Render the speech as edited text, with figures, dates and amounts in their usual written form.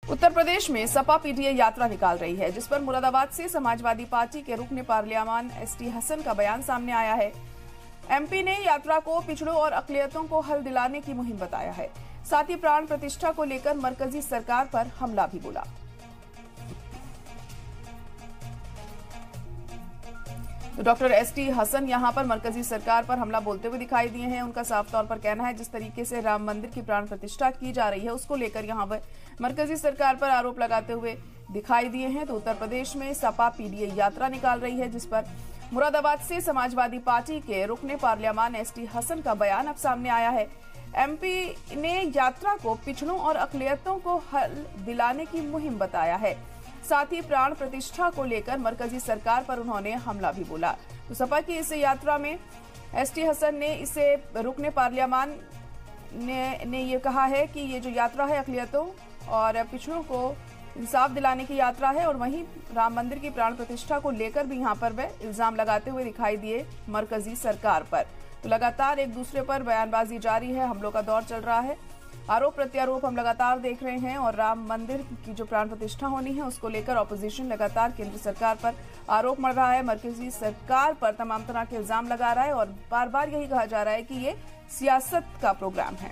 उत्तर प्रदेश में सपा पीटीआई यात्रा निकाल रही है, जिस पर मुरादाबाद से समाजवादी पार्टी के रुकने पार्लियामान एसटी हसन का बयान सामने आया है। एमपी ने यात्रा को पिछड़ों और अकलियतों को हल दिलाने की मुहिम बताया है। साथ ही प्राण प्रतिष्ठा को लेकर मरकजी सरकार पर हमला भी बोला। तो डॉक्टर एसटी हसन यहां पर मरकजी सरकार पर हमला बोलते हुए दिखाई दिए हैं। उनका साफ तौर पर कहना है जिस तरीके से राम मंदिर की प्राण प्रतिष्ठा की जा रही है उसको लेकर यहां पर मरकजी सरकार पर आरोप लगाते हुए दिखाई दिए हैं। तो उत्तर प्रदेश में सपा पीटीआई यात्रा निकाल रही है, जिस पर मुरादाबाद से समाजवादी पार्टी के रुकने पार्लियामान एसटी हसन का बयान अब सामने आया है। एमपी ने यात्रा को पिछड़ों और अकलियतों को हल दिलाने की मुहिम बताया है। साथ ही प्राण प्रतिष्ठा को लेकर मरकजी सरकार पर उन्होंने हमला भी बोला। तो सपा की इस यात्रा में एसटी हसन ने इसे रुकने पार्लियामान ने ये कहा है कि ये जो यात्रा है अकलियतों और पिछड़ों को इंसाफ दिलाने की यात्रा है, और वहीं राम मंदिर की प्राण प्रतिष्ठा को लेकर भी यहां पर वे इल्जाम लगाते हुए दिखाई दिए मरकजी सरकार पर। तो लगातार एक दूसरे पर बयानबाजी जारी है, हमलों का दौर चल रहा है, आरोप प्रत्यारोप हम लगातार देख रहे हैं। और राम मंदिर की जो प्राण प्रतिष्ठा होनी है उसको लेकर ऑपोजिशन लगातार केंद्र सरकार पर आरोप मढ़ रहा है, मरकजी सरकार पर तमाम तरह के इल्जाम लगा रहा है और बार बार यही कहा जा रहा है कि ये सियासत का प्रोग्राम है।